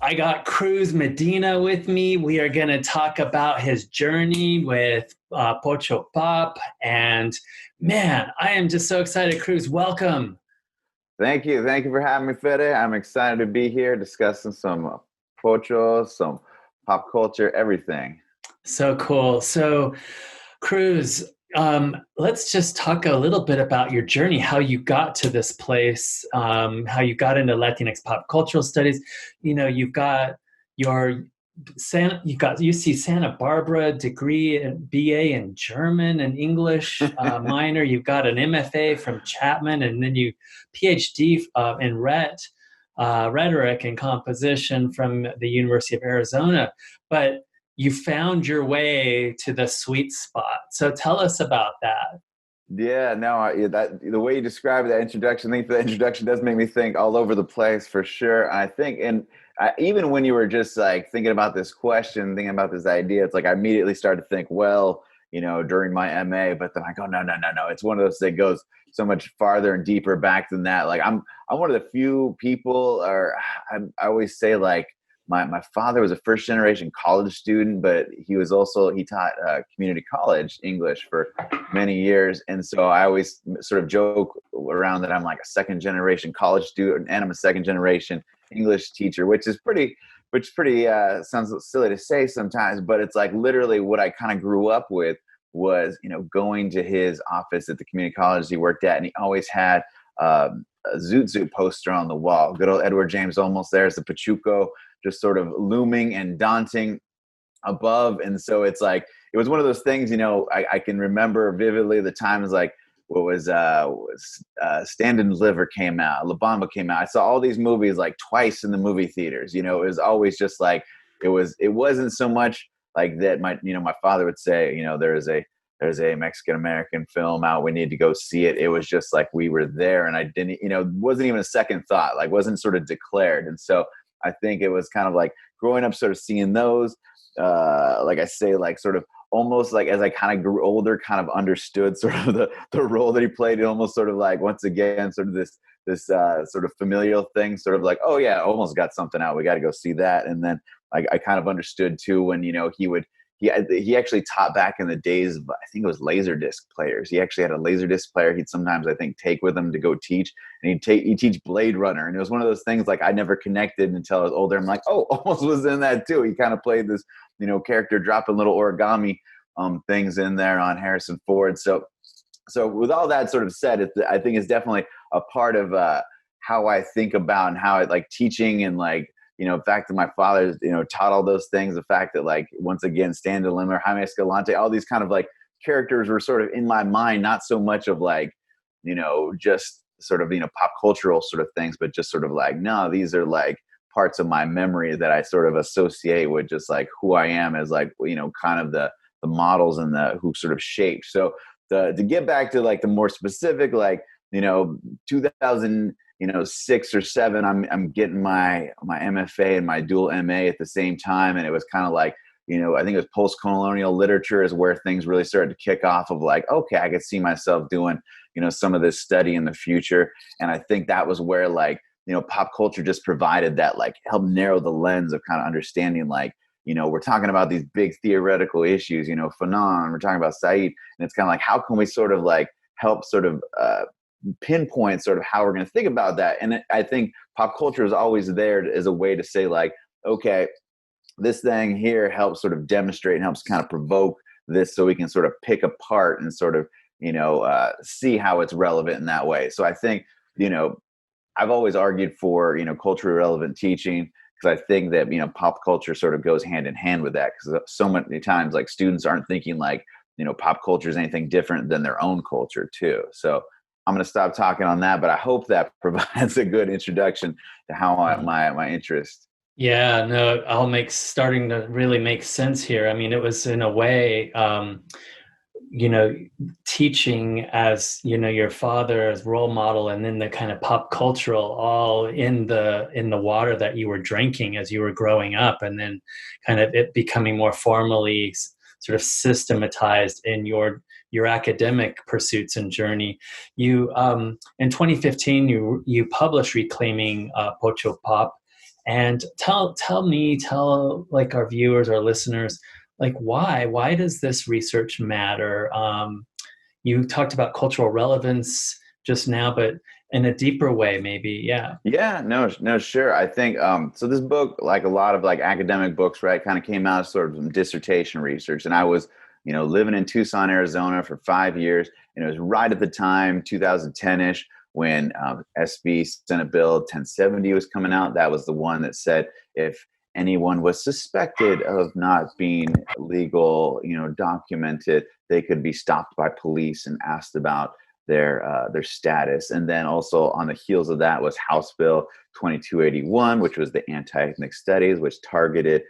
I got Cruz Medina with me. We are going to talk about his journey with Pocho Pop. And man, I am just so excited. Cruz, welcome. Thank you. Thank you for having me, Fede. I'm excited to be here discussing some pocho, some pop culture, everything. So cool. So, Cruz, let's just talk a little bit about your journey, how you got to this place, how you got into Latinx pop cultural studies. You know, you've got your you got UC Santa Barbara degree and BA in German and English minor. You've got an MFA from Chapman, and then you PhD in rhetoric and composition from the University of Arizona. But you found your way to the sweet spot. So tell us about that. Yeah, no, that the way you described that introduction, I think the introduction does make me think all over the place for sure. I think, and even when you were just like thinking about this question, thinking about this idea, it's like I immediately started to think, well, during my MA, but then I go, no. It's one of those that goes so much farther and deeper back than that. Like I'm one of the few people, or I always say like, my father was a first generation college student, but he taught community college English for many years. And so I always sort of joke around that I'm like a second generation college student and I'm a second generation English teacher, which sounds silly to say sometimes, but it's like literally what I kind of grew up with was, going to his office at the community college he worked at. And he always had a Zoot Zoot poster on the wall. Good old Edward James Olmos, there's the Pachuco, just sort of looming and daunting above. And so it's like, it was one of those things, I can remember vividly the times like what was Stand and Deliver came out, La Bamba came out. I saw all these movies like twice in the movie theaters. It was always just like, it wasn't so much like that. My father would say, there's a Mexican-American film out, we need to go see it. It was just like, we were there and I didn't, it wasn't even a second thought, like wasn't sort of declared. And so I think it was kind of like growing up, sort of seeing those, like I say, like sort of almost like as I kind of grew older, kind of understood sort of the role that he played. It almost sort of like, once again, sort of this sort of familial thing, sort of like, oh yeah, almost got something out, we got to go see that. And then I kind of understood too when, he actually taught back in the days of, I think it was Laserdisc players. He actually had a Laserdisc player he'd sometimes, I think, take with him to go teach. And he'd teach Blade Runner. And it was one of those things like I never connected until I was older. I'm like, oh, almost was in that too. He kind of played this, character dropping little origami things in there on Harrison Ford. So with all that sort of said, I think it's definitely a part of how I think about and how I like teaching and like, the fact that my father, taught all those things, the fact that like, once again, Stan DeLimmer, Jaime Escalante, all these kind of like characters were sort of in my mind, not so much of like, just sort of, pop cultural sort of things, but just sort of like, no, these are like parts of my memory that I sort of associate with just like who I am as like, kind of the models and who sort of shaped. So to get back to like the more specific, like, 2000, 6 or 7, I'm getting my MFA and my dual MA at the same time. And it was kind of like, I think it was postcolonial literature is where things really started to kick off of like, okay, I could see myself doing, some of this study in the future. And I think that was where like, pop culture just provided that, like helped narrow the lens of kind of understanding like, we're talking about these big theoretical issues, Fanon, we're talking about Said. And it's kind of like, how can we sort of like help sort of, pinpoint sort of how we're going to think about that. And I think pop culture is always there as a way to say like, okay, this thing here helps sort of demonstrate and helps kind of provoke this so we can sort of pick apart and sort of, see how it's relevant in that way. So I think, I've always argued for, culturally relevant teaching because I think that, pop culture sort of goes hand in hand with that because so many times like students aren't thinking like, pop culture is anything different than their own culture too. So I'm going to stop talking on that, but I hope that provides a good introduction to how my interest. Yeah, no, it all starting to really make sense here. I mean, it was in a way, teaching as, your father as role model and then the kind of pop cultural all in the water that you were drinking as you were growing up, and then kind of it becoming more formally sort of systematized in your academic pursuits and journey. You in 2015 you published Reclaiming Pocho Pop, And tell like our viewers, our listeners, like why does this research matter? You talked about cultural relevance just now, but in a deeper way, maybe. Yeah. Yeah, no, sure. I think so. This book, like a lot of like academic books, right, kind of came out of sort of some dissertation research. And I was, living in Tucson, Arizona for 5 years, and it was right at the time, 2010-ish, when SB Senate Bill 1070 was coming out. That was the one that said if anyone was suspected of not being legal, documented, they could be stopped by police and asked about their status. And then also on the heels of that was House Bill 2281, which was the anti-ethnic studies, which targeted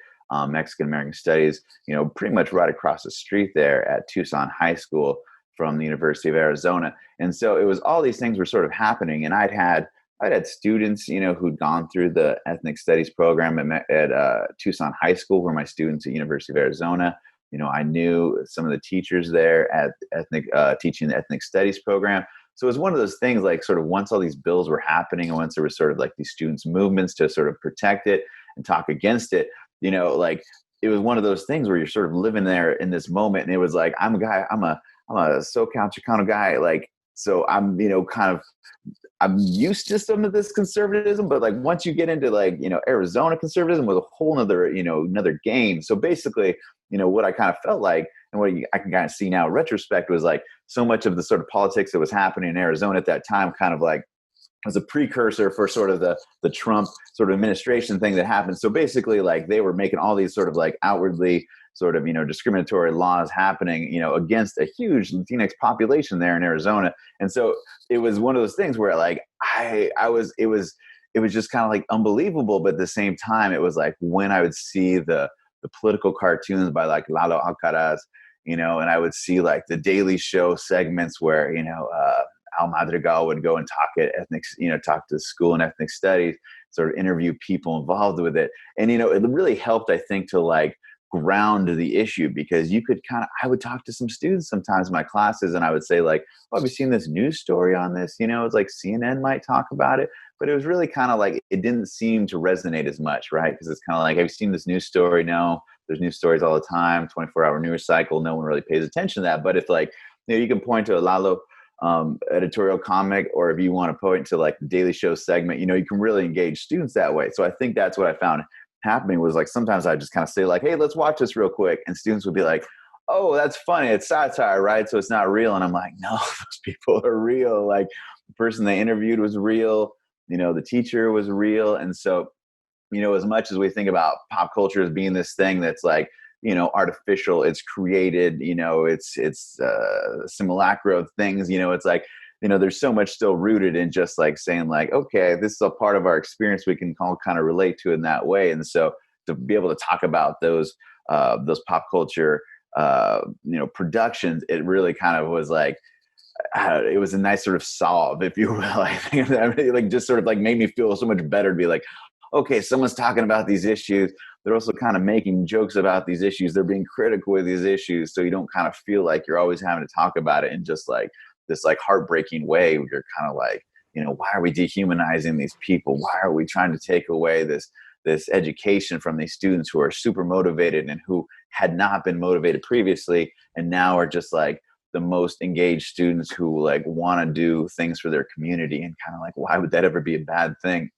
Mexican American studies, pretty much right across the street there at Tucson High School from the University of Arizona. And so it was all these things were sort of happening, and I'd had students, who'd gone through the ethnic studies program at Tucson High School, where my students at University of Arizona. I knew some of the teachers there at teaching the ethnic studies program. So it was one of those things, like sort of once all these bills were happening and once there was sort of like these students' movements to sort of protect it and talk against it, like it was one of those things where you're sort of living there in this moment. And it was like, I'm a SoCal Chicano guy. Like, so I'm, I'm used to some of this conservatism, but like once you get into like, Arizona conservatism was a whole nother, another game. So basically, what I kind of felt like and what I can kind of see now in retrospect was like so much of the sort of politics that was happening in Arizona at that time kind of like was a precursor for sort of the Trump sort of administration thing that happened. So basically like they were making all these sort of like outwardly sort of, discriminatory laws happening, against a huge Latinx population there in Arizona. And so it was one of those things where like it was just kind of like unbelievable. But at the same time, it was like when I would see the political cartoons by like Lalo Alcaraz, and I would see like the Daily Show segments where, Al Madrigal would go and talk at talk to school and ethnic studies, sort of interview people involved with it. And, it really helped, I think, to like ground the issue, because you could I would talk to some students sometimes in my classes and I would say like, oh, have you seen this news story on this? It's like CNN might talk about it, but it was really kind of like, it didn't seem to resonate as much, right? Because it's kind of like, have you seen this news story? No, there's news stories all the time, 24-hour news cycle. No one really pays attention to that. But if like, you can point to a Lalo editorial comic, or if you want to point to like the Daily Show segment, you can really engage students that way. So I think that's what I found happening was like, sometimes I just kind of say like, hey, let's watch this real quick. And students would be like, oh, that's funny. It's satire, right? So it's not real. And I'm like, no, those people are real. Like the person they interviewed was real. The teacher was real. And so, as much as we think about pop culture as being this thing that's like, artificial, it's created, it's simulacra of things, it's like, there's so much still rooted in just like saying like, okay, this is a part of our experience we can all kind of relate to in that way. And so to be able to talk about those pop culture, productions, it really kind of was like, it was a nice sort of solve, if you will. I think that really like just sort of like made me feel so much better to be like, okay, someone's talking about these issues. They're also kind of making jokes about these issues. They're being critical with these issues. So you don't kind of feel like you're always having to talk about it in just like this like heartbreaking way where you're kind of like, why are we dehumanizing these people? Why are we trying to take away this education from these students who are super motivated and who had not been motivated previously and now are just like the most engaged students who like want to do things for their community, and kind of like, why would that ever be a bad thing?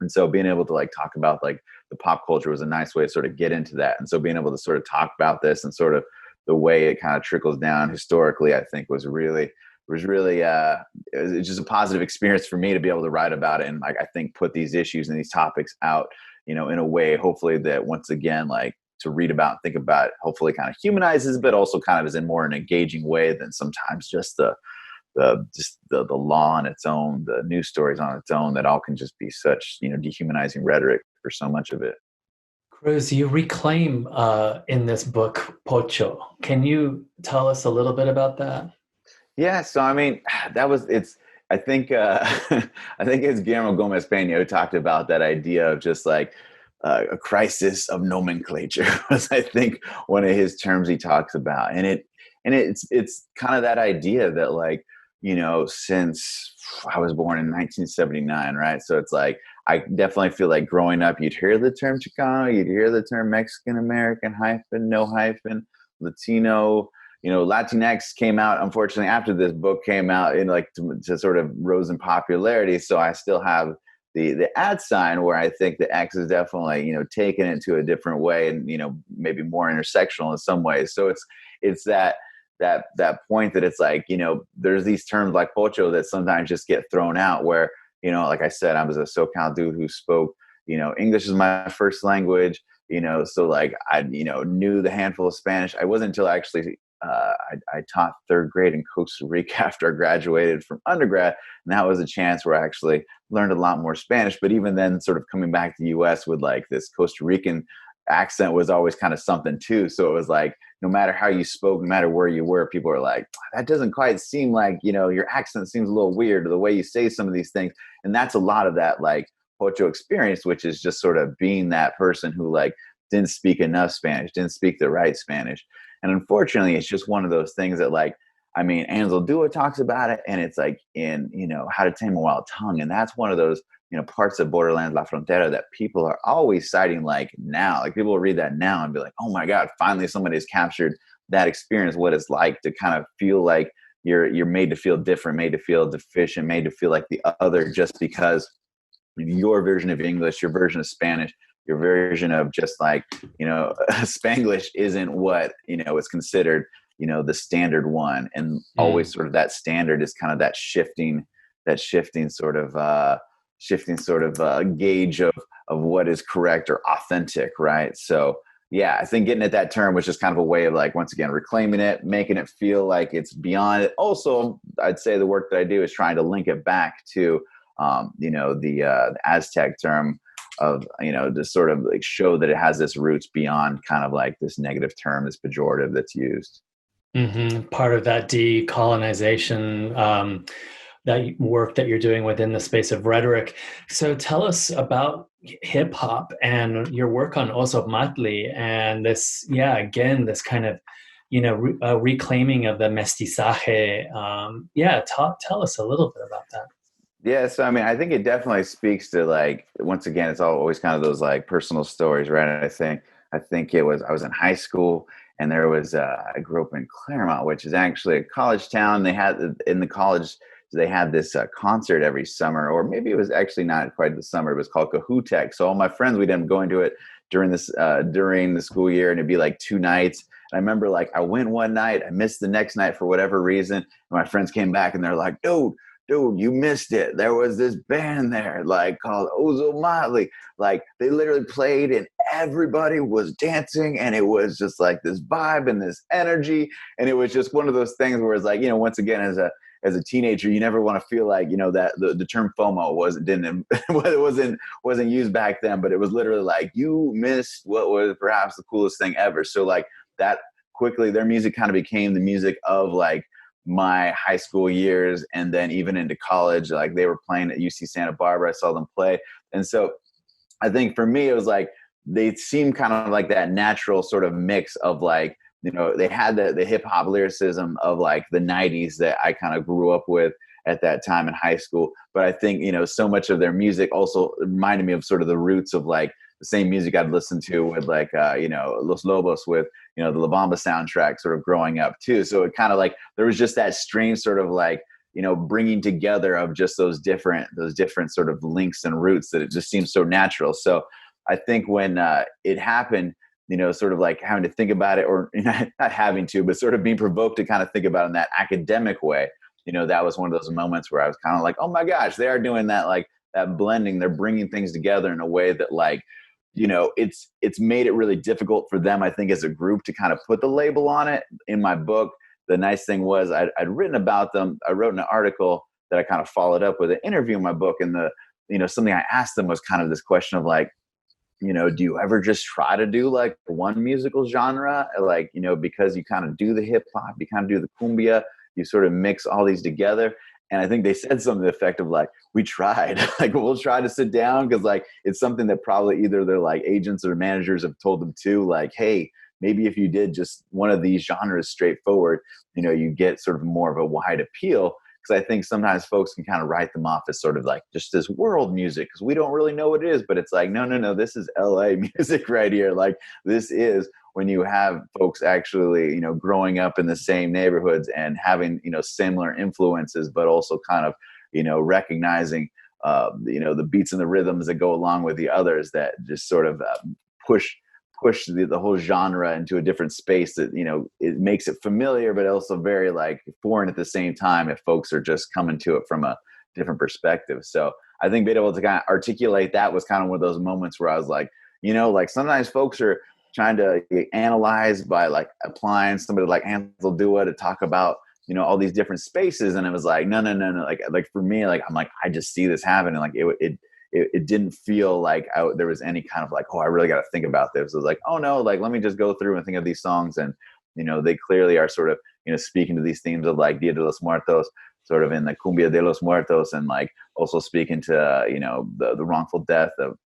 And so being able to like talk about like the pop culture was a nice way to sort of get into that. And so being able to sort of talk about this and sort of the way it kind of trickles down historically, I think was just a positive experience for me to be able to write about it. And like, I think put these issues and these topics out, in a way, hopefully that once again, like to read about, and think about, hopefully kind of humanizes, but also kind of is in more an engaging way than sometimes just the law on its own, the news stories on its own, that all can just be such, dehumanizing rhetoric for so much of it. Cruz, you reclaim in this book Pocho. Can you tell us a little bit about that? Yeah, so I mean, I think I think it's Guillermo Gomez Pena who talked about that idea of just like a crisis of nomenclature was, I think, one of his terms he talks about, and it's kind of that idea that like, since I was born in 1979, right? So it's like I definitely feel like growing up, you'd hear the term Chicano, you'd hear the term Mexican American, hyphen, no hyphen, Latino. Latinx came out, unfortunately, after this book came out, in like to sort of rose in popularity. So I still have the at sign, where I think the X is definitely, taken it to a different way, and, maybe more intersectional in some ways. So it's that point that it's like, there's these terms like pocho that sometimes just get thrown out, where, like I said, I was a SoCal dude who spoke, English is my first language, so like I, knew the handful of Spanish. I wasn't until actually I taught third grade in Costa Rica after I graduated from undergrad. And that was a chance where I actually learned a lot more Spanish. But even then, sort of coming back to the US with like this Costa Rican accent was always kind of something too. So it was like, no matter how you spoke, no matter where you were, people were like, that doesn't quite seem like, your accent seems a little weird, or the way you say some of these things. And that's a lot of that like Pocho experience, which is just sort of being that person who like didn't speak enough Spanish, didn't speak the right Spanish. And unfortunately, it's just one of those things that like, I mean, Ansel Dua talks about it, and it's like in, How to Tame a Wild Tongue. And that's one of those, parts of Borderland La Frontera that people are always citing like now. Like people will read that now and be like, oh my God, finally somebody has captured that experience, what it's like to kind of feel like you're made to feel different, made to feel deficient, made to feel like the other, just because your version of English, your version of Spanish, your version of just like, Spanglish isn't what, is considered, the standard one. And always sort of that standard is kind of that shifting sort of gauge of what is correct or authentic. Right. So yeah, I think getting at that term was just kind of a way of like, once again, reclaiming it, making it feel like it's beyond it. Also, I'd say the work that I do is trying to link it back to, the Aztec term of, to sort of like show that it has this roots beyond kind of like this negative term, this pejorative that's used. Part of that decolonization, that work that you're doing within the space of rhetoric. So tell us about hip hop and your work on Oso Matli, and this, again, this kind of, reclaiming of the mestizaje. Tell us a little bit about that. Yeah, so I mean, I think it definitely speaks to like, once again, it's always kind of those like personal stories, right? And I think I was in high school, and there was I grew up in Claremont, which is actually a college town. They had in the college, they had this concert every summer, or maybe it was actually not quite the summer. It was called Cahootec. So all my friends, we'd end up going to it during the school year, and it'd be like 2 nights. And I remember like I went one night, I missed the next night for whatever reason, and my friends came back and they're like, dude, you missed it. There was this band there, like called Oso Matli. Like they literally played, and everybody was dancing, and it was just like this vibe and this energy. And it was just one of those things where it's like, once again, as a teenager, you never want to feel like, that the term FOMO wasn't used back then, but it was literally like you missed what was perhaps the coolest thing ever. So like that quickly, their music kind of became the music of like my high school years, and then even into college. Like they were playing at UC Santa Barbara. I saw them play. And so I think for me, it was like they seemed kind of like that natural sort of mix of like, they had the hip hop lyricism of like the 90s that I kind of grew up with at that time in high school. But I think, so much of their music also reminded me of sort of the roots of like the same music I'd listened to with like, Los Lobos, with, the La Bamba soundtrack sort of growing up too. So it kind of like, there was just that strange sort of like, bringing together of just those different sort of links and roots, that it just seems so natural. So I think when it happened, sort of like having to think about it, or not having to, but sort of being provoked to kind of think about it in that academic way, that was one of those moments where I was kind of like, oh my gosh, they are doing that, like that blending. They're bringing things together in a way that like, it's made it really difficult for them, I think, as a group to kind of put the label on it. In my book, the nice thing was I'd written about them. I wrote an article that I kind of followed up with an interview in my book. And something I asked them was kind of this question of like, do you ever just try to do like one musical genre? Like, because you kind of do the hip hop, you kind of do the cumbia, you sort of mix all these together. And I think they said something to the effect of like, we tried, like, we'll try to sit down. Cause like, it's something that probably either their like agents or managers have told them to, like, hey, maybe if you did just one of these genres straightforward, you get sort of more of a wide appeal. because I think sometimes folks can kind of write them off as sort of like just this world music because we don't really know what it is, but it's like, no, this is LA music right here. Like this is when you have folks actually, you know, growing up in the same neighborhoods and having, you know, similar influences, but also kind of, you know, recognizing, you know, the beats and the rhythms that go along with the others that just sort of push the whole genre into a different space that, you know, it makes it familiar, but also very like foreign at the same time if folks are just coming to it from a different perspective. So I think being able to kind of articulate that was kind of one of those moments where I was like, you know, like sometimes folks are trying to analyze by like applying somebody like Hansel Dua to talk about, you know, all these different spaces. And it was like, no. Like for me, like, I'm like, I just see this happening. Like it didn't feel like there was any kind of like, oh, I really got to think about this. It was like, oh no, like, let me just go through and think of these songs. And, you know, they clearly are sort of, you know, speaking to these themes of like Dia de los Muertos, sort of in the Cumbia de los Muertos, and like also speaking to, you know, the wrongful death of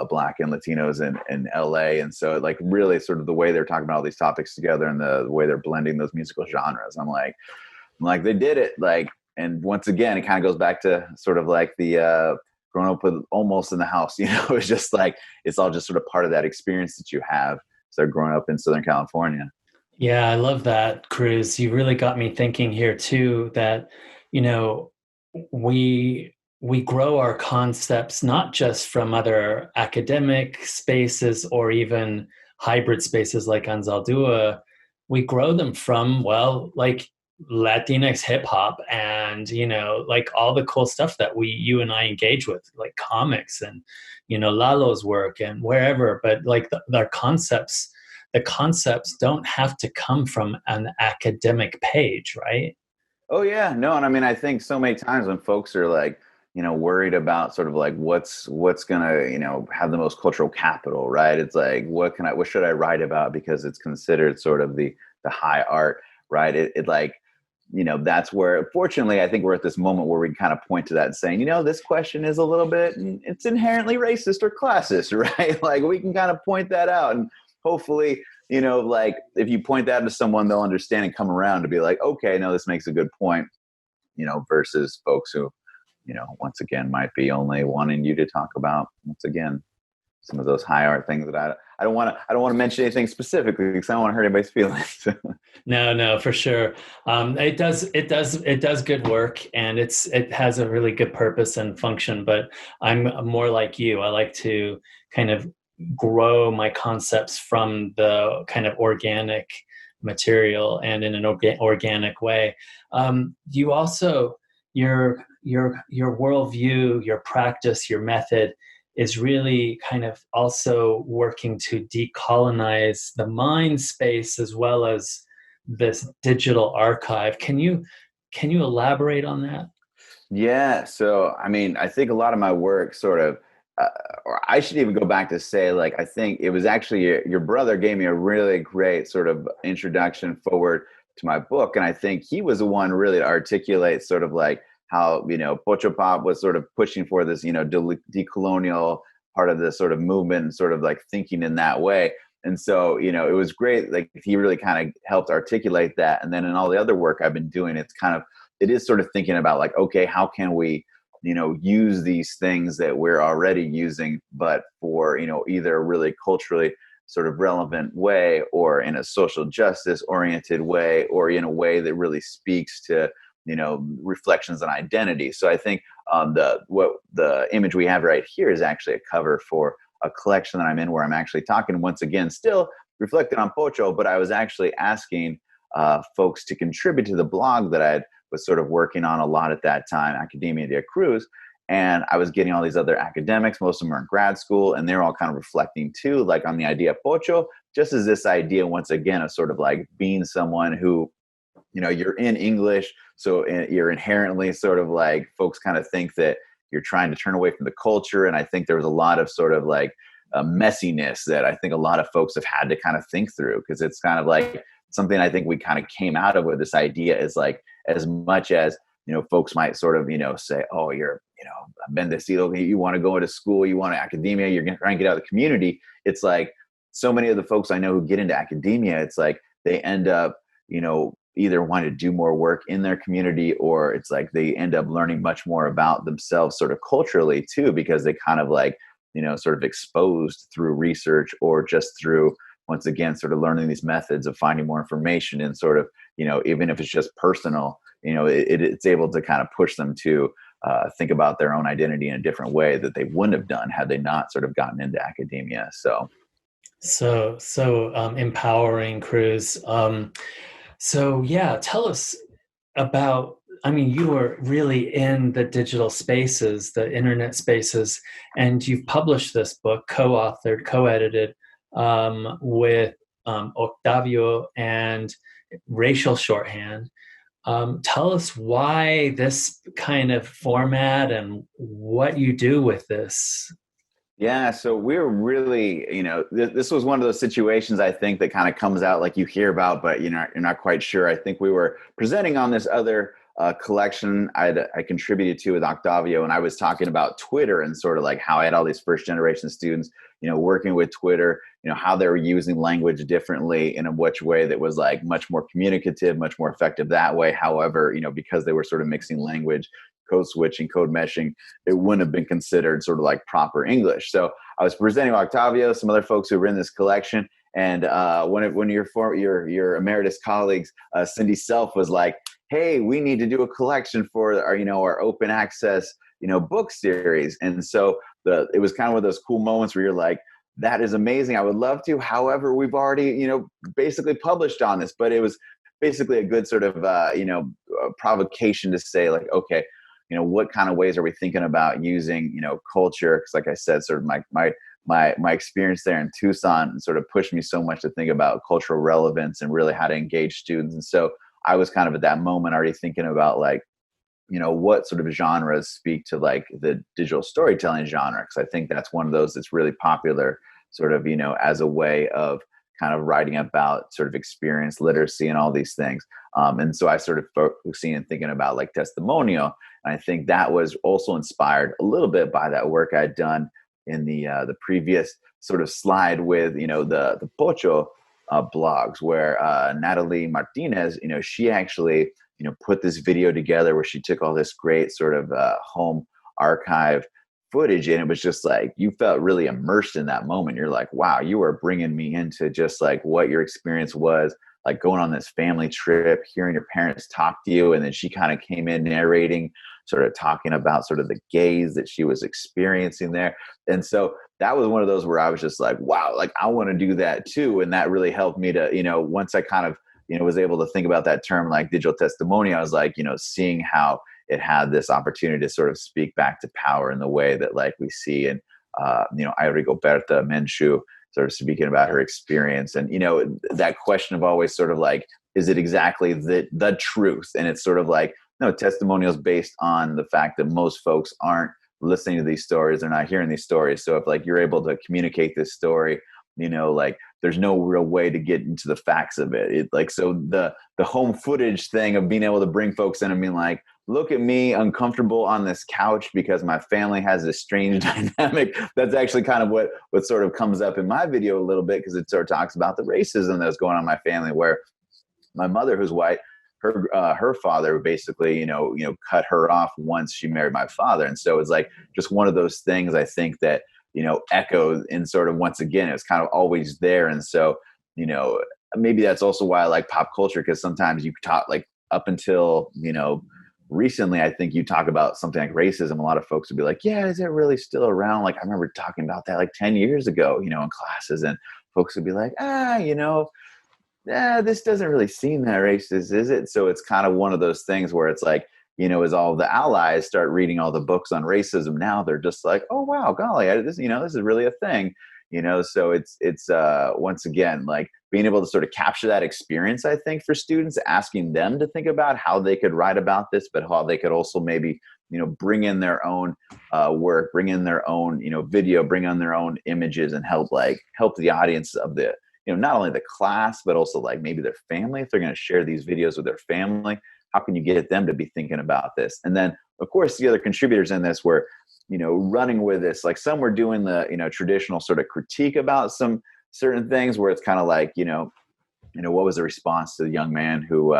Black and Latinos in LA. And so like really sort of the way they're talking about all these topics together and the way they're blending those musical genres. I'm like, they did it. Like, and once again, it kind of goes back to sort of like the growing up with almost in the house, you know, it's just like, it's all just sort of part of that experience that you have. So growing up in Southern California. Yeah, I love that, Cruz. You really got me thinking here too that, you know, we grow our concepts not just from other academic spaces or even hybrid spaces like Anzaldúa. We grow them from, well, like Latinx hip hop and, you know, like all the cool stuff that you and I engage with, like comics and, you know, Lalo's work and wherever. But like the concepts don't have to come from an academic page, right? Oh yeah, no. And I mean, I think so many times when folks are like, you know, worried about sort of like what's gonna, you know, have the most cultural capital, right? It's like, what should I write about because it's considered sort of the high art, right? It like, you know, that's where, fortunately, I think we're at this moment where we can kind of point to that and saying, you know, this question is a little bit, it's inherently racist or classist, right? Like we can kind of point that out, and hopefully, you know, like if you point that to someone, they'll understand and come around to be like, okay, no, this makes a good point, you know, versus folks who, you know, once again, might be only wanting you to talk about, once again, some of those high art things that I don't want to mention anything specifically because I don't want to hurt anybody's feelings. No, for sure. It does good work, and it has a really good purpose and function. But I'm more like you. I like to kind of grow my concepts from the kind of organic material and in an organic way. You also your worldview, your practice, your method is really kind of also working to decolonize the mind space as well as this digital archive. Can you elaborate on that? Yeah. So, I mean, I think a lot of my work sort of, or I should even go back to say, like, I think it was actually your brother gave me a really great sort of introduction forward to my book. And I think he was the one really to articulate sort of like how, you know, Pocho Pop was sort of pushing for this, you know, decolonial part of the sort of movement and sort of like thinking in that way. And so, you know, it was great. Like he really kind of helped articulate that. And then in all the other work I've been doing, it is sort of thinking about like, okay, how can we, you know, use these things that we're already using, but for, you know, either a really culturally sort of relevant way or in a social justice oriented way or in a way that really speaks to, you know, reflections on identity. So I think the image we have right here is actually a cover for a collection that I'm in where I'm actually talking once again, still reflecting on Pocho, but I was actually asking folks to contribute to the blog that I was sort of working on a lot at that time, Academia de Cruz. And I was getting all these other academics, most of them are in grad school, and they're all kind of reflecting too, like on the idea of Pocho, just as this idea, once again, of sort of like being someone who, you know, you're in English, so you're inherently sort of like, folks kind of think that you're trying to turn away from the culture. And I think there was a lot of sort of like messiness that I think a lot of folks have had to kind of think through, because it's kind of like something I think we kind of came out of with this idea is like, as much as, you know, folks might sort of, you know, say, oh, you're, you know, bendecido, you want to go into school, you want to academia, you're going to try and get out of the community. It's like so many of the folks I know who get into academia, it's like they end up, you know, either want to do more work in their community, or it's like they end up learning much more about themselves sort of culturally too, because they kind of like, sort of exposed through research or just through, once again, sort of learning these methods of finding more information and sort of, even if it's just personal, it's able to kind of push them to think about their own identity in a different way that they wouldn't have done had they not sort of gotten into academia. So empowering, Cruz. So yeah, tell us about, I mean, you were really in the digital spaces, the internet spaces, and you've published this book, co-authored, co-edited with Octavio and Racial Shorthand. Tell us why this kind of format and what you do with this. Yeah, so we're really, this was one of those situations I think that kind of comes out like you hear about, but you're not quite sure. I think we were presenting on this other collection I contributed to with Octavio, and I was talking about Twitter and sort of like how I had all these first generation students, working with Twitter, how they were using language differently in a which way that was like much more communicative, much more effective that way. However, because they were sort of mixing language, code switching, code meshing, it wouldn't have been considered sort of like proper English. So I was presenting Octavio, some other folks who were in this collection, and one of your emeritus colleagues, Cindy Self, was like, "Hey, we need to do a collection for our open access book series." And so it was kind of one of those cool moments where you're like, "That is amazing. I would love to. However, we've already basically published on this." But it was basically a good sort of provocation to say like, okay, what kind of ways are we thinking about using, culture? Because like I said, sort of my experience there in Tucson sort of pushed me so much to think about cultural relevance and really how to engage students. And so I was kind of at that moment already thinking about like, what sort of genres speak to like the digital storytelling genre? Because I think that's one of those that's really popular sort of, as a way of kind of writing about sort of experience literacy and all these things. And so I started focusing and thinking about like testimonial. And I think that was also inspired a little bit by that work I'd done in the previous sort of slide with, the Pocho blogs, where Natalie Martinez, she actually, put this video together where she took all this great sort of home archive footage, and it was just like you felt really immersed in that moment. You're like, wow, you are bringing me into just like what your experience was like going on this family trip, hearing your parents talk to you. And then she kind of came in narrating, sort of talking about sort of the gaze that she was experiencing there. And so that was one of those where I was just like, wow, like I want to do that too. And that really helped me to, once I kind of, was able to think about that term like digital testimony, I was like, seeing how it had this opportunity to sort of speak back to power in the way that like we see in, Rigoberta Menchú sort of speaking about her experience. And, that question of always sort of like, is it exactly the truth? And it's sort of like, no, testimonials based on the fact that most folks aren't listening to these stories. They're not hearing these stories. So if like you're able to communicate this story, like there's no real way to get into the facts of it. So the home footage thing of being able to bring folks in and being like, look at me uncomfortable on this couch because my family has this strange dynamic. That's actually kind of what sort of comes up in my video a little bit, because it sort of talks about the racism that's going on in my family, where my mother, who's white, her father basically, cut her off once she married my father. And so it's like just one of those things I think that, echoed in sort of, once again, it's kind of always there. And so, maybe that's also why I like pop culture, because sometimes you talk like up until, recently, I think you talk about something like racism, a lot of folks would be like, yeah, is it really still around? Like I remember talking about that like 10 years ago, in classes, and folks would be like, this doesn't really seem that racist, is it? So it's kind of one of those things where it's like, as all the allies start reading all the books on racism now, they're just like, oh, wow, golly, this is really a thing, so it's once again, like being able to sort of capture that experience, I think, for students, asking them to think about how they could write about this, but how they could also maybe, bring in their own work, bring in their own, video, bring on their own images, and help the audience of the, not only the class, but also like maybe their family. If they're going to share these videos with their family, how can you get them to be thinking about this? And then, of course, the other contributors in this were, running with this. Like some were doing the, traditional sort of critique about some certain things, where it's kind of like, what was the response to the young man who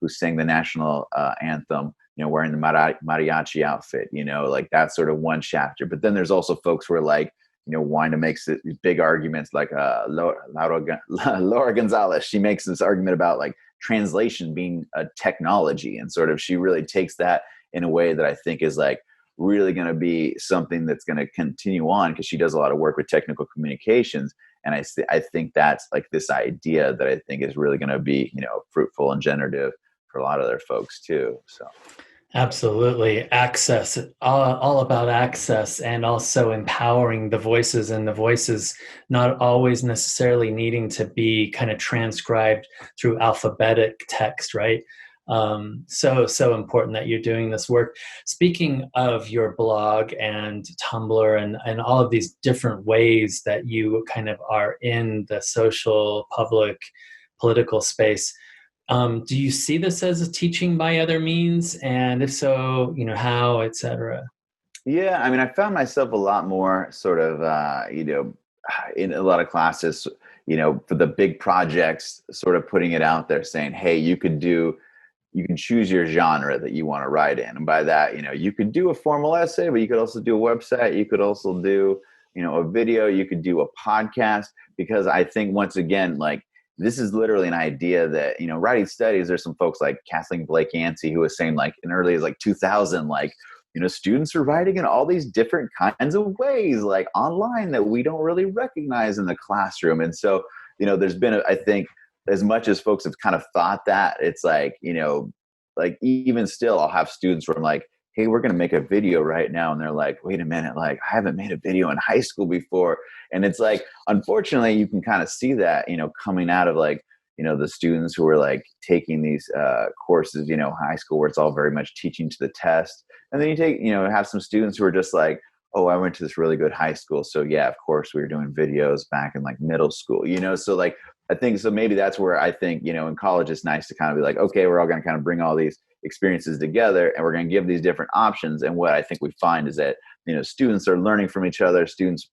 who sang the national anthem, wearing the mariachi outfit, like that's sort of one chapter. But then there's also folks who are like, Wanda makes these big arguments, like Laura Gonzalez. She makes this argument about like translation being a technology, and sort of she really takes that in a way that I think is like really going to be something that's going to continue on, because she does a lot of work with technical communications. And I think that's like this idea that I think is really going to be, fruitful and generative for a lot of other folks too. So. Absolutely. Access, all about access, and also empowering the voices, and the voices not always necessarily needing to be kind of transcribed through alphabetic text, right? So important that you're doing this work. Speaking of your blog and Tumblr and all of these different ways that you kind of are in the social, public, political space, do you see this as a teaching by other means? And if so, how, et cetera? Yeah, I mean, I found myself a lot more sort of, in a lot of classes, for the big projects, sort of putting it out there saying, hey, you can choose your genre that you want to write in. And by that, you could do a formal essay, but you could also do a website. You could also do, a video. You could do a podcast, because I think once again, like, this is literally an idea that, writing studies, there's some folks like Kathleen Blake Yancey who was saying like in early as like 2000, like, students are writing in all these different kinds of ways, like online, that we don't really recognize in the classroom. And so, there's been, I think, as much as folks have kind of thought that, it's like, like even still, I'll have students where I'm like, hey, we're going to make a video right now. And they're like, wait a minute, like I haven't made a video in high school before. And it's like, unfortunately, you can kind of see that, coming out of like, the students who are like taking these courses, high school, where it's all very much teaching to the test. And then you take, have some students who are just like, oh, I went to this really good high school. So yeah, of course we were doing videos back in like middle school, so like, I think, so maybe that's where I think, in college it's nice to kind of be like, okay, we're all going to kind of bring all these experiences together, and we're going to give these different options. And what I think we find is that, students are learning from each other. Students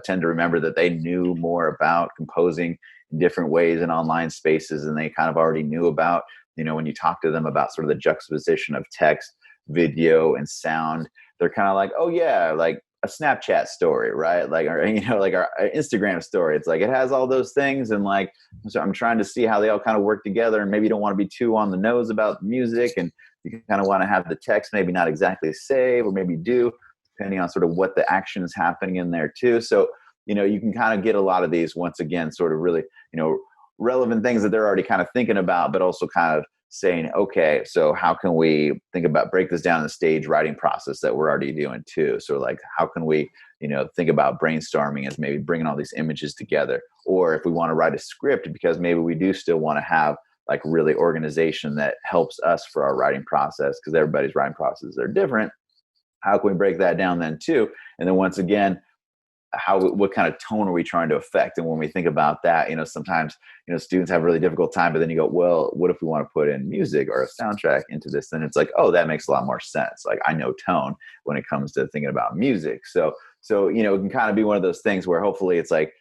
tend to remember that they knew more about composing in different ways in online spaces, and they kind of already knew about, when you talk to them about sort of the juxtaposition of text, video, and sound, they're kind of like, oh yeah, like a Snapchat story, right? Like, or, like our Instagram story. It's like, it has all those things. And like, so I'm trying to see how they all kind of work together, and maybe you don't want to be too on the nose about music, and you kind of want to have the text maybe not exactly save, or maybe do, depending on sort of what the action is happening in there too. So, you can kind of get a lot of these, once again, sort of really, relevant things that they're already kind of thinking about, but also kind of saying, okay, so how can we break this down in the stage writing process that we're already doing too? So like, how can we, think about brainstorming as maybe bringing all these images together? Or if we want to write a script, because maybe we do still want to have like really organization that helps us for our writing process, because everybody's writing processes are different. How can we break that down then too? And then once again, what kind of tone are we trying to affect? And when we think about that, sometimes, students have a really difficult time, but then you go, well, what if we want to put in music or a soundtrack into this? Then it's like, oh, that makes a lot more sense. Like, I know tone when it comes to thinking about music. So, it can kind of be one of those things where hopefully it's like,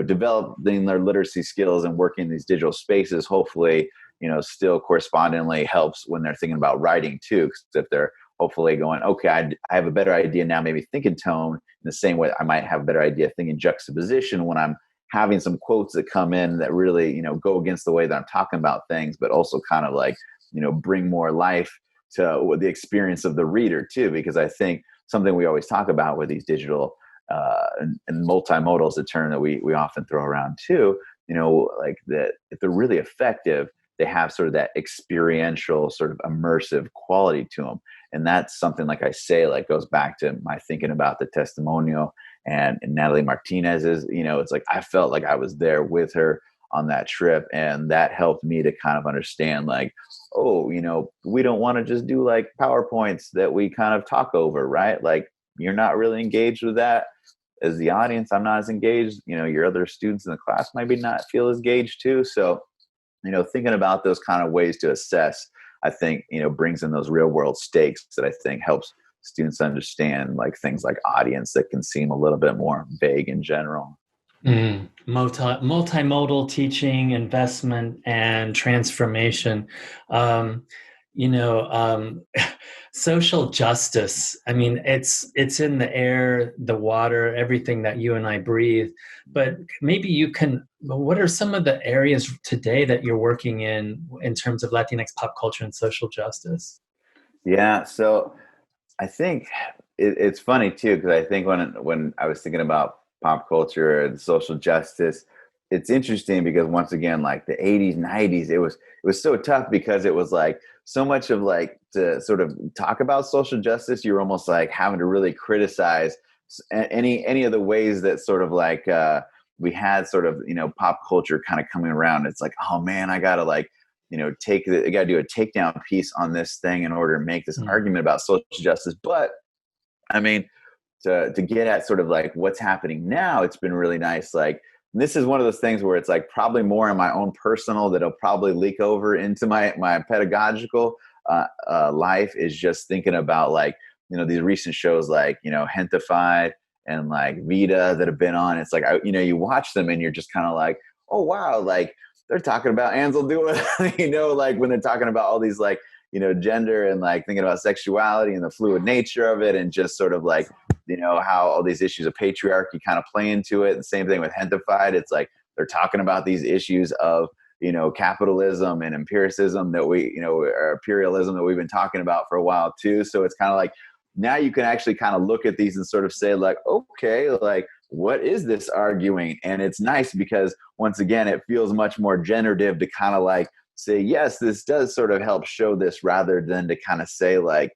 developing their literacy skills and working in these digital spaces, hopefully, still correspondingly helps when they're thinking about writing too. Because if they're hopefully going, okay, I have a better idea now, maybe thinking tone in the same way I might have a better idea thinking juxtaposition when I'm having some quotes that come in that really, go against the way that I'm talking about things, but also kind of like, bring more life to the experience of the reader too. Because I think something we always talk about with these digital and multimodal is a term that we often throw around too, like that if they're really effective, they have sort of that experiential sort of immersive quality to them. And that's something, like I say, like goes back to my thinking about the testimonial and Natalie Martinez's, it's like, I felt like I was there with her on that trip. And that helped me to kind of understand like, oh, we don't want to just do like PowerPoints that we kind of talk over, right? Like, you're not really engaged with that as the audience. I'm not as engaged, your other students in the class maybe not feel as engaged too. So, thinking about those kind of ways to assess, I think, brings in those real world stakes that I think helps students understand like things like audience that can seem a little bit more vague in general. Multimodal teaching, investment, and transformation. Um, you know, social justice. I mean, it's in the air, the water, everything that you and I breathe. But maybe you can. What are some of the areas today that you're working in terms of Latinx pop culture and social justice? Yeah, so I think it's funny too, because I think when I was thinking about pop culture and social justice, it's interesting because once again, like the 80s, 90s, it was so tough because it was like so much of like to sort of talk about social justice, you're almost like having to really criticize any of the ways that sort of like we had sort of, pop culture kind of coming around. It's like, oh man, I gotta like I got to do a takedown piece on this thing in order to make this Mm, argument about social justice. But I mean, to get at sort of like what's happening now, it's been really nice. Like this is one of those things where it's like probably more in my own personal that'll probably leak over into my pedagogical life is just thinking about like these recent shows like Hentified and like Vita that have been on. It's like you watch them and you're just kind of like, oh wow, like they're talking about Ansel doing, like when they're talking about all these like gender and like thinking about sexuality and the fluid nature of it and just sort of like how all these issues of patriarchy kind of play into it. And same thing with Hentified. It's like they're talking about these issues of capitalism and empiricism that or imperialism that we've been talking about for a while too. So it's kind of like now you can actually kind of look at these and sort of say like, okay, like what is this arguing? And it's nice because once again, it feels much more generative to kind of like say, yes, this does sort of help show this rather than to kind of say like,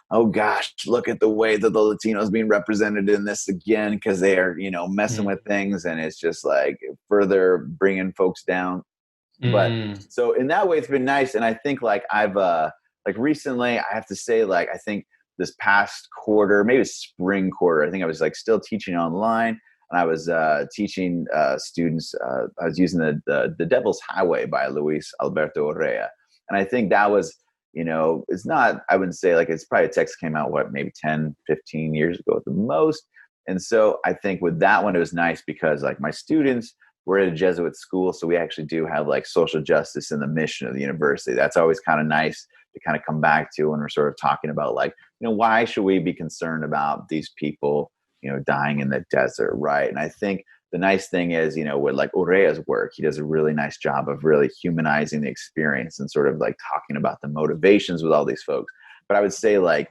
oh gosh, look at the way that the Latinos being represented in this again because they are, messing mm, with things and it's just like further bringing folks down. But mm, so in that way, it's been nice. And I think like I've like recently, I have to say like I think this past quarter, maybe spring quarter, I think I was like still teaching online and I was teaching students. I was using the Devil's Highway by Luis Alberto Urrea, and I think that was it's not, I wouldn't say like it's probably a text came out what maybe 10, 15 years ago at the most. And so I think with that one it was nice because like my students we're at a Jesuit school, so we actually do have like social justice in the mission of the university. That's always kind of nice to kind of come back to when we're sort of talking about like, why should we be concerned about these people, dying in the desert, right? And I think the nice thing is, with like Urrea's work, he does a really nice job of really humanizing the experience and sort of like talking about the motivations with all these folks. But I would say like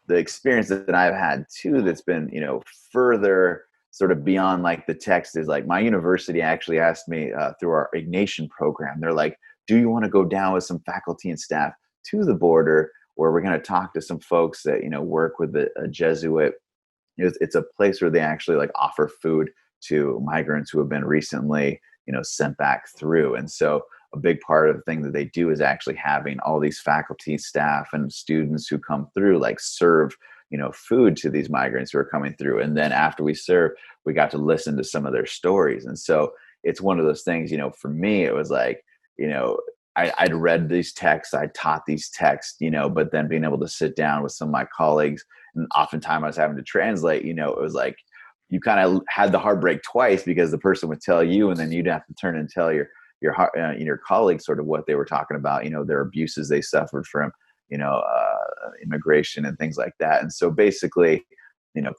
the experience that I've had too that's been, further sort of beyond like the text is like my university actually asked me through our Ignatian program. They're like, do you want to go down with some faculty and staff to the border where we're going to talk to some folks that, work with a Jesuit. It's a place where they actually like offer food to migrants who have been recently, sent back through. And so a big part of the thing that they do is actually having all these faculty, staff, and students who come through like serve food to these migrants who are coming through. And then after we serve, we got to listen to some of their stories. And so it's one of those things, for me, it was like, I'd read these texts, I taught these texts, but then being able to sit down with some of my colleagues, and oftentimes I was having to translate, it was like you kind of had the heartbreak twice because the person would tell you, and then you'd have to turn and tell your colleagues sort of what they were talking about, their abuses they suffered from, immigration and things like that. And so basically,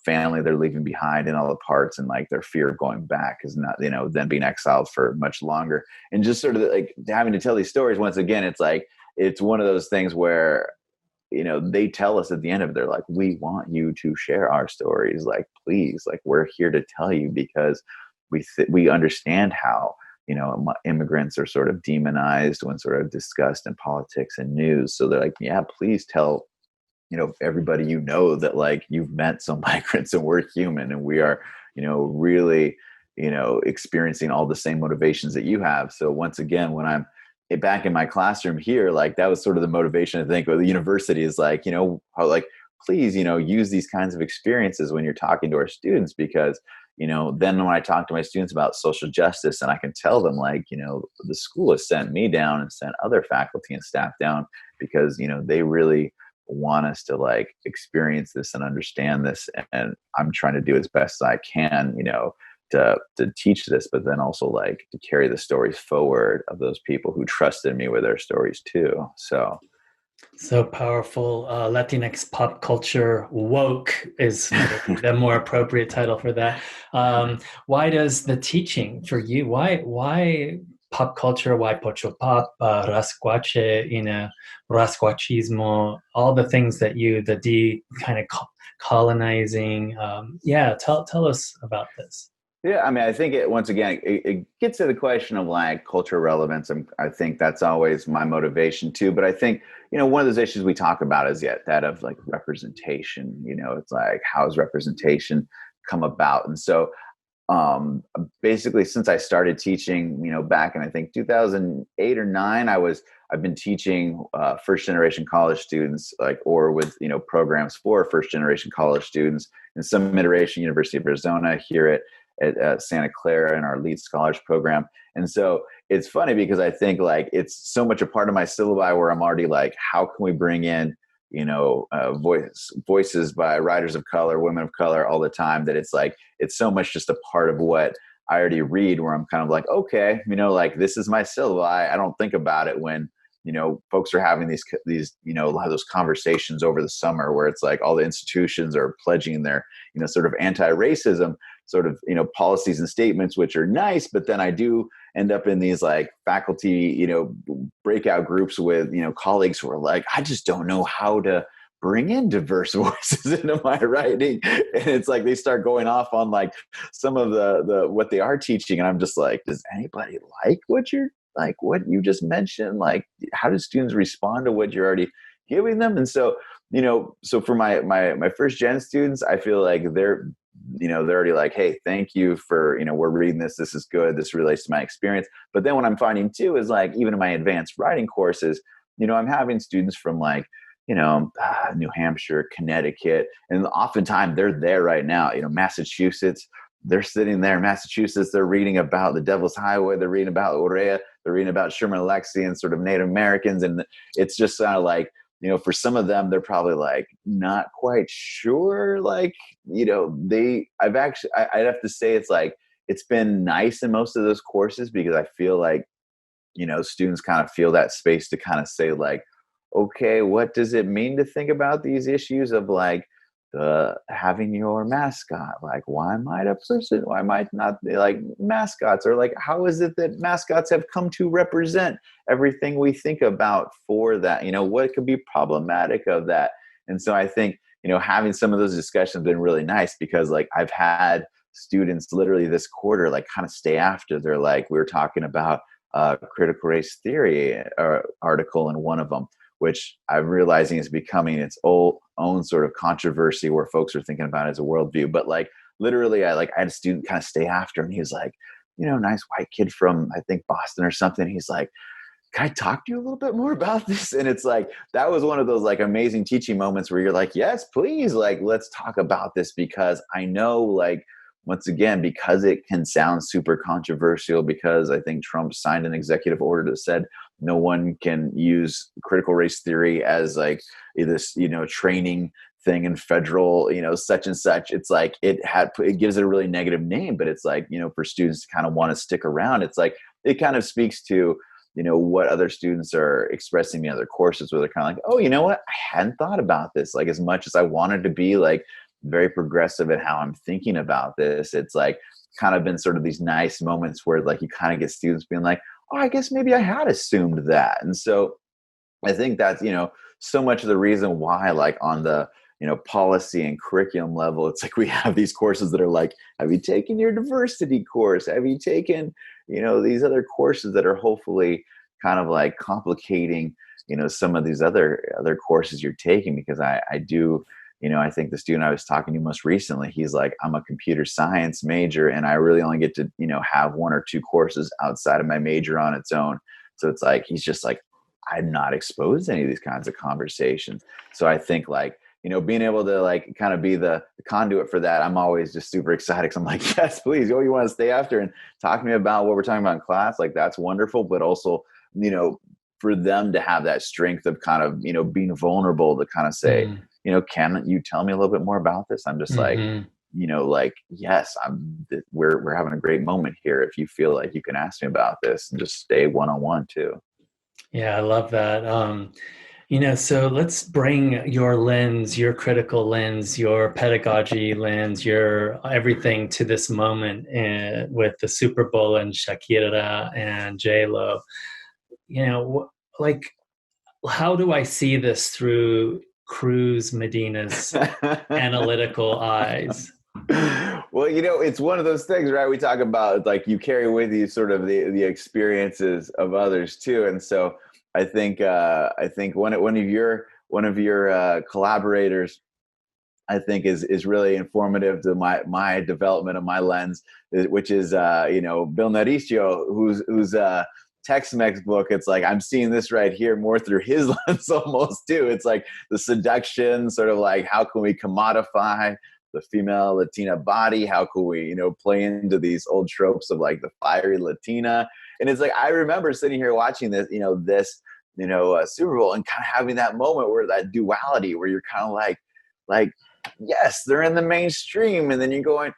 family they're leaving behind and all the parts and like their fear of going back is not, then being exiled for much longer. And just sort of like having to tell these stories once again, it's like, it's one of those things where, they tell us at the end of it, they're like, we want you to share our stories. Like, please, like, we're here to tell you because we understand how, immigrants are sort of demonized when sort of discussed in politics and news. So they're like, yeah, please tell everybody that like you've met some migrants and we're human and we are really experiencing all the same motivations that you have. So once again, when I'm back in my classroom here, like that was sort of the motivation I think with the university is like how like please use these kinds of experiences when you're talking to our students because then when I talk to my students about social justice and I can tell them like the school has sent me down and sent other faculty and staff down because they really want us to like experience this and understand this, and I'm trying to do as best as I can to teach this, but then also like to carry the stories forward of those people who trusted me with their stories too. So powerful. Latinx pop culture woke is the more appropriate title for that. Why does the teaching for you? Why pop culture? Why Pocho Pop? Rasquache, Rasquachismo, all the things that the kind of colonizing. Yeah, tell us about this. Yeah, I mean, I think once again, it gets to the question of like cultural relevance. I think that's always my motivation too. But I think, one of those issues we talk about is yet that of like representation. It's like, how has representation come about? And so basically, since I started teaching, back in I think 2008 or 9, I've been teaching first generation college students, or with programs for first generation college students in some iteration, University of Arizona, here at Santa Clara in our lead scholars program. And so it's funny because I think like it's so much a part of my syllabi where I'm already like, how can we bring in voices by writers of color, women of color all the time, that it's like, it's so much just a part of what I already read, where I'm kind of like, okay, like this is my syllabi. I don't think about it when, folks are having these, a lot of those conversations over the summer where it's like all the institutions are pledging their, sort of anti-racism sort of, policies and statements, which are nice. But then I do end up in these like faculty, breakout groups with, colleagues who are like, I just don't know how to bring in diverse voices into my writing. And it's like, they start going off on like some of the what they are teaching. And I'm just like, does anybody like what you just mentioned? Like, how do students respond to what you're already giving them? And so, so for my first gen students, I feel like they're already like, hey, thank you for, we're reading this. This is good. This relates to my experience. But then what I'm finding too is like, even in my advanced writing courses, I'm having students from like, New Hampshire, Connecticut, and oftentimes they're there right now, Massachusetts, they're sitting there in Massachusetts, they're reading about the Devil's Highway, they're reading about Urea, they're reading about Sherman Alexie and sort of Native Americans. And it's just kind of like, for some of them, they're probably like not quite sure, like, I'd have to say it's like, it's been nice in most of those courses because I feel like, students kind of feel that space to kind of say like, okay, what does it mean to think about these issues of like having your mascot? Like, why might not they like mascots? Or like, how is it that mascots have come to represent everything we think about for that? What could be problematic of that? And so I think, having some of those discussions have been really nice because like I've had students literally this quarter, like kind of stay after. They're like, we were talking about critical race theory article in one of them, which I'm realizing is becoming its own sort of controversy where folks are thinking about it as a worldview. But like literally, I had a student kind of stay after, and he was like, nice white kid from I think Boston or something. He's like, can I talk to you a little bit more about this? And it's like, that was one of those like amazing teaching moments where you're like, yes, please, like, let's talk about this, because I know, like, once again, because it can sound super controversial, because I think Trump signed an executive order that said no one can use critical race theory as like this, training thing in federal, such and such. It's like, it gives it a really negative name, but it's like, for students to kind of want to stick around, it's like, it kind of speaks to, what other students are expressing in other courses where they're kind of like, oh, you know what? I hadn't thought about this. Like, as much as I wanted to be like very progressive in how I'm thinking about this, it's like kind of been sort of these nice moments where like you kind of get students being like, oh, I guess maybe I had assumed that. And so I think that's, so much of the reason why, like on the, policy and curriculum level, it's like we have these courses that are like, have you taken your diversity course? Have you taken, these other courses that are hopefully kind of like complicating, some of these other courses you're taking? Because I do, I think the student I was talking to most recently, he's like, I'm a computer science major and I really only get to, have one or two courses outside of my major on its own. So it's like, he's just like, I'm not exposed to any of these kinds of conversations. So I think like, being able to like kind of be the conduit for that, I'm always just super excited because I'm like, yes, please, you want to stay after and talk to me about what we're talking about in class. Like, that's wonderful. But also, for them to have that strength of kind of, being vulnerable to kind of say, can you tell me a little bit more about this? I'm just like, like, yes, we're having a great moment here. If you feel like you can ask me about this, and just stay one-on-one too. Yeah, I love that. So let's bring your lens, your critical lens, your pedagogy lens, your everything to this moment with the Super Bowl and Shakira and J-Lo. Like, how do I see this through Cruz Medina's analytical eyes? Well, it's one of those things, right? We talk about like you carry with you sort of the experiences of others too, and so I think one of your collaborators, I think is really informative to my development of my lens, which is Bill Naricio, who's Tex-Mex book. It's like I'm seeing this right here more through his lens almost too. It's like the seduction, sort of like how can we commodify the female Latina body? How can we play into these old tropes of like the fiery Latina? And it's like I remember sitting here watching this Super Bowl and kind of having that moment where that duality where you're kind of like yes, they're in the mainstream, and then you're going,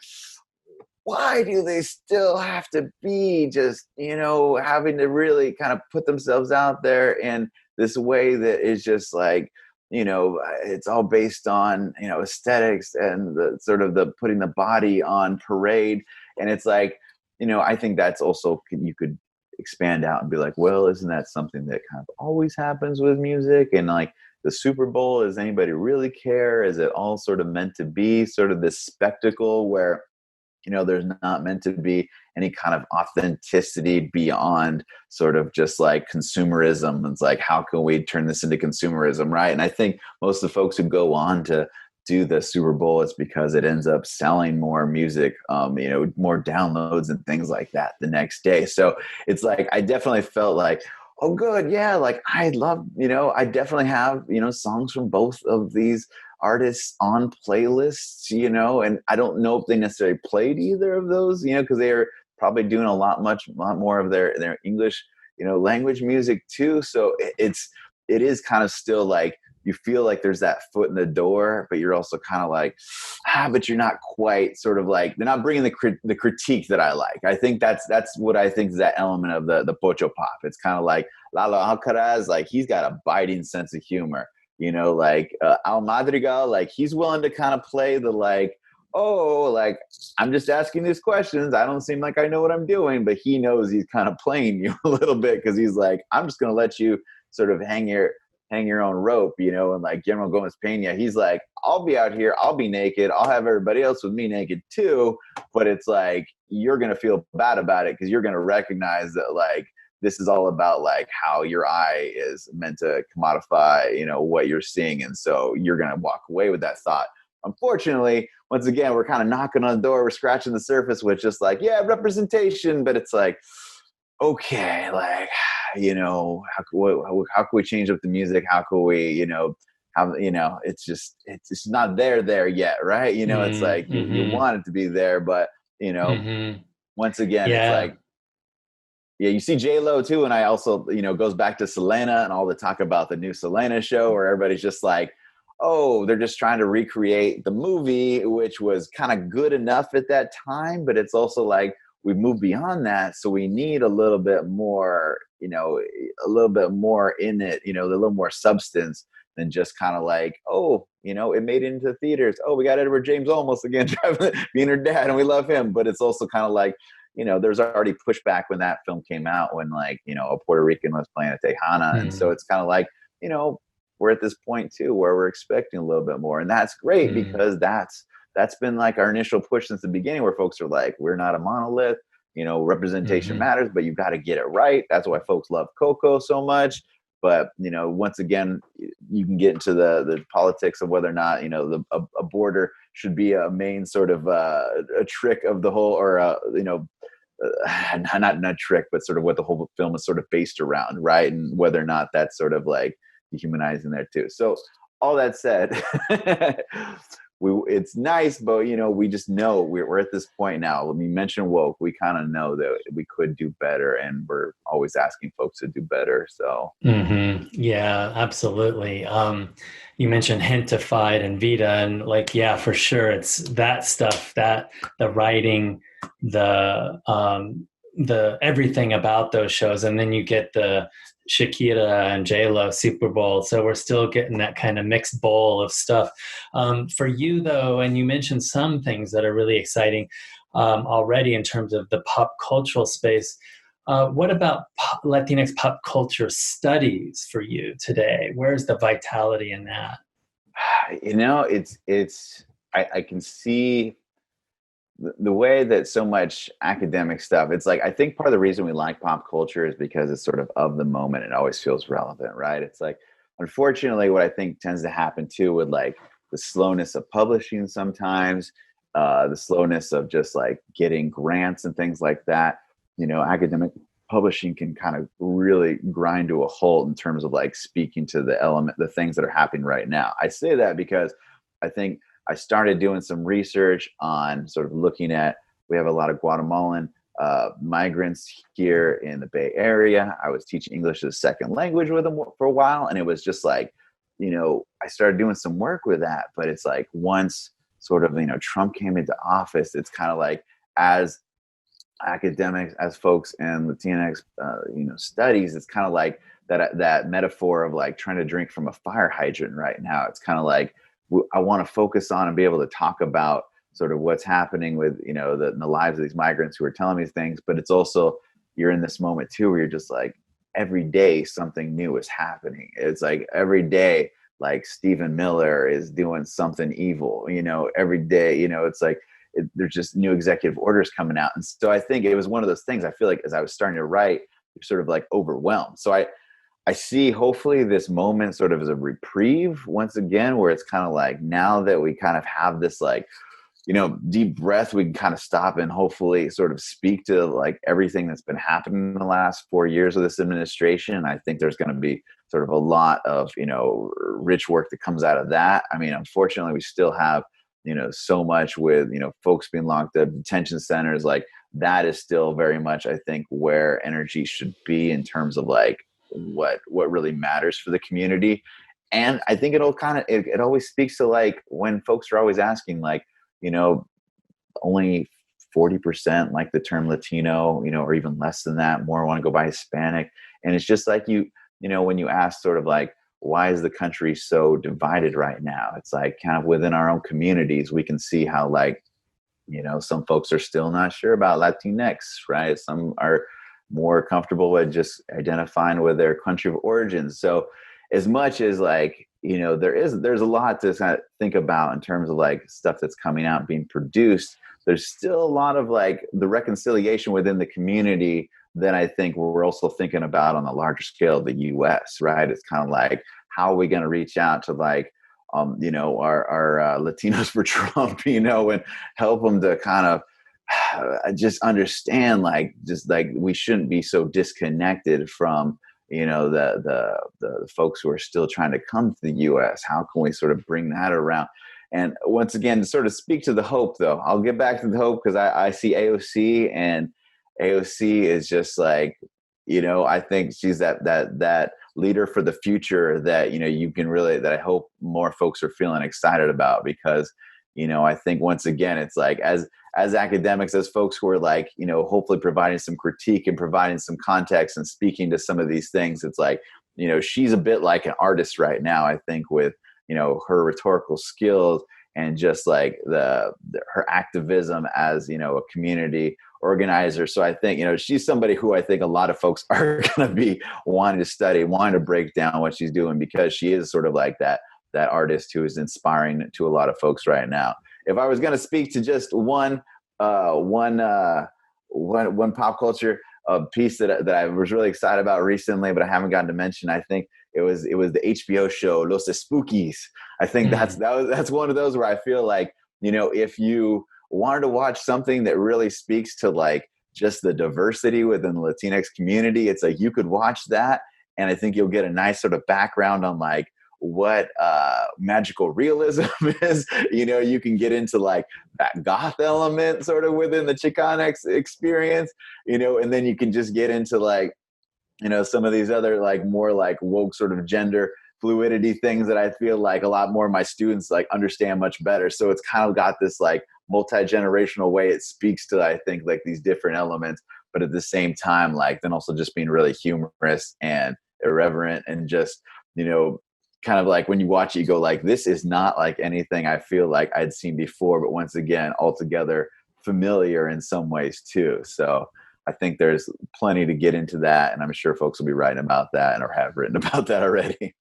why do they still have to be just having to really kind of put themselves out there in this way that is just like it's all based on aesthetics and the sort of the putting the body on parade. And it's like I think that's also, you could expand out and be like, well, isn't that something that kind of always happens with music? And like the Super Bowl, does anybody really care? Is it all sort of meant to be sort of this spectacle where there's not meant to be any kind of authenticity beyond sort of just like consumerism? It's like, how can we turn this into consumerism, right? And I think most of the folks who go on to do the Super Bowl, it's because it ends up selling more music, more downloads and things like that the next day. So it's like, I definitely felt like, oh, good. Yeah. Like I love, I definitely have, songs from both of these artists on playlists, and I don't know if they necessarily played either of those, because they are probably doing a lot more of their English, language music too. So it is kind of still like, you feel like there's that foot in the door, but you're also kind of like, but you're not quite sort of like, they're not bringing the critique that I like. I think that's what I think is that element of the Pocho Pop. It's kind of like Lalo Alcaraz, like he's got a biting sense of humor, like Al Madrigal, like he's willing to kind of play the like, oh, like I'm just asking these questions. I don't seem like I know what I'm doing, but he knows he's kind of playing you a little bit because he's like, I'm just going to let you sort of hang your own rope, and like Guillermo Gomez Pena, he's like, I'll be out here, I'll be naked, I'll have everybody else with me naked too, but it's like, you're going to feel bad about it because you're going to recognize that like, this is all about like how your eye is meant to commodify, what you're seeing. And so you're going to walk away with that thought. Unfortunately, once again, we're kind of knocking on the door, we're scratching the surface with just like, yeah, representation, but it's like, okay, like, how can we change up the music? How can we, it's just not there yet, right? It's like you want it to be there, but once again, it's like, yeah, you see J-Lo too, and I also, goes back to Selena and all the talk about the new Selena show where everybody's just like, oh, they're just trying to recreate the movie, which was kind of good enough at that time, but it's also like, we've moved beyond that, so we need a little bit more, a little bit more in it, a little more substance than just kind of like, oh, it made it into theaters. Oh, we got Edward James Olmos again, being her dad, and we love him. But it's also kind of like, there's already pushback when that film came out, when like, a Puerto Rican was playing a Tejana. And so it's kind of like, we're at this point too, where we're expecting a little bit more. And that's great because that's been like our initial push since the beginning, where folks are like, we're not a monolith, representation matters, but you've got to get it right. That's why folks love Coco so much. But, once again, you can get into the politics of whether or not, a border should be a main sort of a trick of the whole, or, not trick, but sort of what the whole film is sort of based around, right? And whether or not that's sort of like dehumanizing there too. So all that said, it's nice, but we just know we're at this point now. When we mention woke, we kind of know that we could do better, and we're always asking folks to do better. So yeah, absolutely. You mentioned Hentified and Vita, and like, yeah, for sure, it's that stuff, that the writing, the everything about those shows, and then you get the Shakira and J-Lo Super Bowl. So we're still getting that kind of mixed bowl of stuff. For you though, and you mentioned some things that are really exciting already in terms of the pop cultural space. What about Latinx pop culture studies for you today? Where's the vitality in that? I can see the way that so much academic stuff, it's like, I think part of the reason we like pop culture is because it's sort of the moment. It always feels relevant, right? It's like, unfortunately, what I think tends to happen too with like the slowness of publishing sometimes, the slowness of just like getting grants and things like that, academic publishing can kind of really grind to a halt in terms of like speaking to the things that are happening right now. I say that because I think I started doing some research on sort of looking at, we have a lot of Guatemalan migrants here in the Bay Area. I was teaching English as a second language with them for a while. And it was just like, I started doing some work with that, but it's like once sort of, Trump came into office, it's kind of like, as academics, as folks in Latinx, studies, it's kind of like that metaphor of like trying to drink from a fire hydrant right now. It's kind of like, I want to focus on and be able to talk about sort of what's happening with, the lives of these migrants who are telling me things, but it's also, you're in this moment too, where you're just like, every day something new is happening. It's like every day, like Stephen Miller is doing something evil, every day, it's like, there's just new executive orders coming out. And so I think it was one of those things, I feel like as I was starting to write, you're sort of like overwhelmed. So I see hopefully this moment sort of as a reprieve once again, where it's kind of like, now that we kind of have this like, deep breath, we can kind of stop and hopefully sort of speak to like everything that's been happening in the last 4 years of this administration. And I think there's going to be sort of a lot of, rich work that comes out of that. I mean, unfortunately, we still have, so much with, folks being locked up, detention centers, like that is still very much, I think, where energy should be in terms of like, what really matters for the community. And I think it'll kind of, it always speaks to like when folks are always asking like, only 40% like the term Latino, or even less than that, more want to go by Hispanic. And it's just like, when you ask sort of like, why is the country so divided right now? It's like kind of within our own communities, we can see how like, some folks are still not sure about Latinx, right? Some are more comfortable with just identifying with their country of origin. So as much as like, there's a lot to kind of think about in terms of like stuff that's coming out, being produced, there's still a lot of like the reconciliation within the community that I think we're also thinking about on a larger scale of the US, right? It's kind of like, how are we going to reach out to like, our Latinos for Trump, and help them to kind of just understand like, just like we shouldn't be so disconnected from, the folks who are still trying to come to the US. How can we sort of bring that around? And once again, to sort of speak to the hope though, I'll get back to the hope because I see AOC, and AOC is just like, I think she's that leader for the future that, you can really, that I hope more folks are feeling excited about, because, I think once again, it's like, as academics, as folks who are like, hopefully providing some critique and providing some context and speaking to some of these things, it's like, she's a bit like an artist right now, I think, with, her rhetorical skills and just like her activism as, a community organizer. So I think, she's somebody who I think a lot of folks are going to be wanting to study, wanting to break down what she's doing, because she is sort of like that artist who is inspiring to a lot of folks right now. If I was going to speak to just one pop culture piece that I was really excited about recently, but I haven't gotten to mention, I think it was the HBO show Los Spookies. I think that's one of those where I feel like, if you wanted to watch something that really speaks to like just the diversity within the Latinx community, it's like you could watch that, and I think you'll get a nice sort of background on like what magical realism is. You can get into like that goth element sort of within the Chicanx experience, and then you can just get into like, some of these other like more like woke sort of gender fluidity things that I feel like a lot more of my students like understand much better. So it's kind of got this like multi-generational way it speaks to, I think, like these different elements, but at the same time, like then also just being really humorous and irreverent and just, kind of like when you watch it, you go like, this is not like anything I feel like I'd seen before, but once again, altogether familiar in some ways too. So I think there's plenty to get into that, and I'm sure folks will be writing about that and or have written about that already.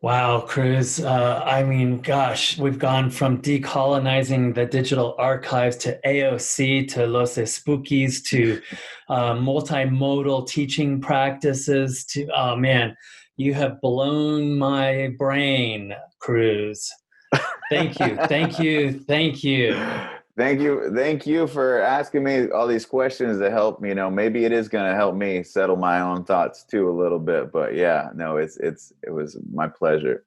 Wow, Cruz. I mean, gosh, we've gone from decolonizing the digital archives to AOC to Los Spookies to multimodal teaching practices to, oh man, you have blown my brain, Cruz. Thank you, thank you, thank you. Thank you for asking me all these questions to help me. Maybe it is going to help me settle my own thoughts too a little bit. But yeah, no, it was my pleasure.